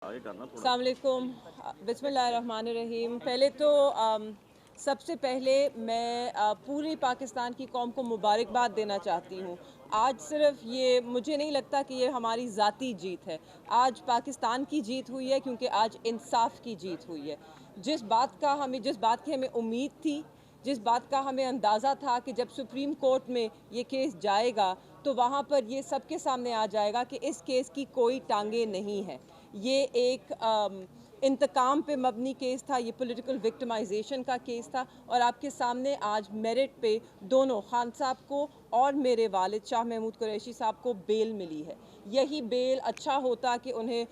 अस्सलाम वालेकुम, बिस्मिल्लाहिर्रहमानिर्रहीम। पहले तो सबसे पहले मैं पूरी पाकिस्तान की कौम को मुबारकबाद देना चाहती हूँ। आज सिर्फ ये मुझे नहीं लगता कि ये हमारी ज़ाती जीत है, आज पाकिस्तान की जीत हुई है, क्योंकि आज इंसाफ की जीत हुई है। जिस बात की हमें उम्मीद थी, जिस बात का हमें अंदाज़ा था कि जब सुप्रीम कोर्ट में ये केस जाएगा तो वहाँ पर ये सबके सामने आ जाएगा कि इस केस की कोई टांगे नहीं है। ये एक इंतकाम पे मबनी केस था, ये पॉलिटिकल विक्टिमाइजेशन का केस था, और आपके सामने आज मेरिट पे दोनों खान साहब को और मेरे वालिद शाह महमूद कुरैशी साहब को बेल मिली है। यही बेल अच्छा होता कि उन्हें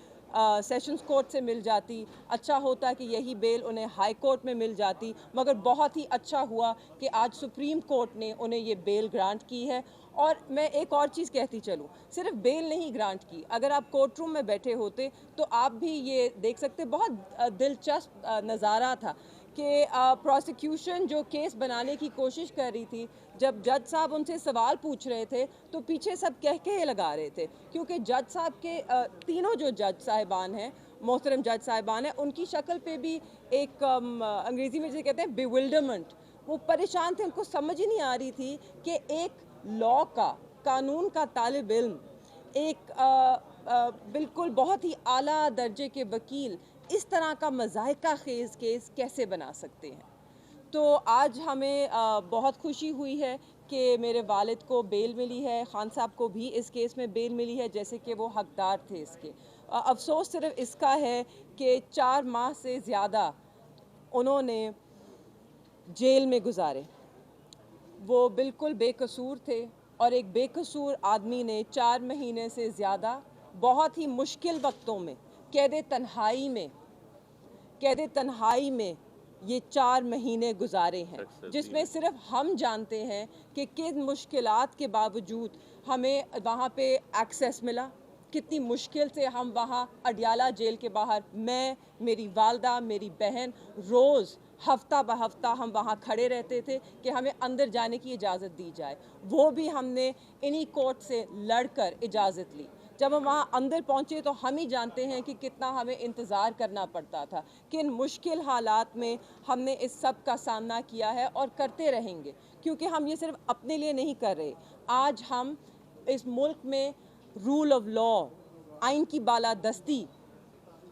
सेशंस कोर्ट से मिल जाती, अच्छा होता कि यही बेल उन्हें हाई कोर्ट में मिल जाती, मगर बहुत ही अच्छा हुआ कि आज सुप्रीम कोर्ट ने उन्हें ये बेल ग्रांट की है। और मैं एक और चीज़ कहती चलूँ, सिर्फ बेल नहीं ग्रांट की, अगर आप कोर्ट रूम में बैठे होते तो आप भी ये देख सकते, बहुत दिलचस्प नज़ारा था कि प्रोसिक्यूशन जो केस बनाने की कोशिश कर रही थी, जब जज साहब उनसे सवाल पूछ रहे थे तो पीछे सब कह लगा रहे थे, क्योंकि जज साहब के तीनों जो जज साहिबान हैं, मोहतरम जज साहिबान हैं, उनकी शक्ल पे भी एक अंग्रेज़ी में जिसे कहते हैं बिविल्डरमेंट, वो परेशान थे, उनको समझ ही नहीं आ रही थी कि एक लॉ का, कानून का तालिब इल्म, एक बिल्कुल बहुत ही आला दर्जे के वकील इस तरह का मज़ाहिका खेज़ केस कैसे बना सकते हैं। तो आज हमें बहुत खुशी हुई है कि मेरे वालिद को बेल मिली है, खान साहब को भी इस केस में बेल मिली है, जैसे कि वो हकदार थे इसके। अफसोस सिर्फ इसका है कि 4 माह से ज़्यादा उन्होंने जेल में गुजारे। वो बिल्कुल बेकसूर थे, और एक बेकसूर आदमी ने 4 महीने से ज़्यादा बहुत ही मुश्किल वक्तों में कैद तन्हाई में ये 4 महीने गुजारे हैं, जिसमें सिर्फ हम जानते हैं कि किन मुश्किलात के बावजूद हमें वहाँ पे एक्सेस मिला, कितनी मुश्किल से हम वहाँ अडियाला जेल के बाहर, मैं, मेरी वालदा, मेरी बहन, रोज़ हफ्ता ब हफ्ता हम वहाँ खड़े रहते थे कि हमें अंदर जाने की इजाज़त दी जाए। वो भी हमने इन्हीं कोर्ट से लड़कर इजाज़त ली। जब हम वहाँ अंदर पहुँचे तो हम ही जानते हैं कि कितना हमें इंतज़ार करना पड़ता था, किन मुश्किल हालात में हमने इस सब का सामना किया है और करते रहेंगे, क्योंकि हम ये सिर्फ अपने लिए नहीं कर रहे। आज हम इस मुल्क में रूल ऑफ लॉ, आइन की बालादस्ती,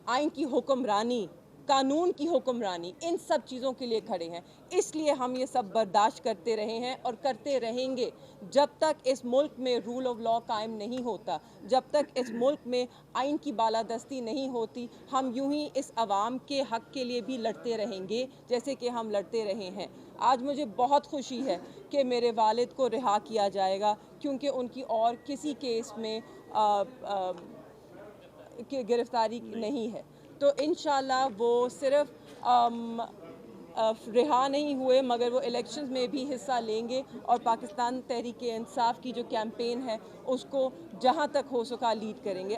आइन की हुक्मरानी, कानून की हुक्मरानी, इन सब चीज़ों के लिए खड़े हैं। इसलिए हम ये सब बर्दाश्त करते रहे हैं और करते रहेंगे जब तक इस मुल्क में रूल ऑफ लॉ कायम नहीं होता, जब तक इस मुल्क में आइन की बालादस्ती नहीं होती। हम यूं ही इस आवाम के हक़ के लिए भी लड़ते रहेंगे जैसे कि हम लड़ते रहे हैं। आज मुझे बहुत खुशी है कि मेरे वालिद को रिहा किया जाएगा, क्योंकि उनकी और किसी केस में की गिरफ्तारी नहीं है। तो इंशाल्लाह वो सिर्फ रिहा नहीं हुए, मगर वो इलेक्शंस में भी हिस्सा लेंगे और पाकिस्तान तहरीक इंसाफ की जो कैंपेन है उसको जहां तक हो सका लीड करेंगे।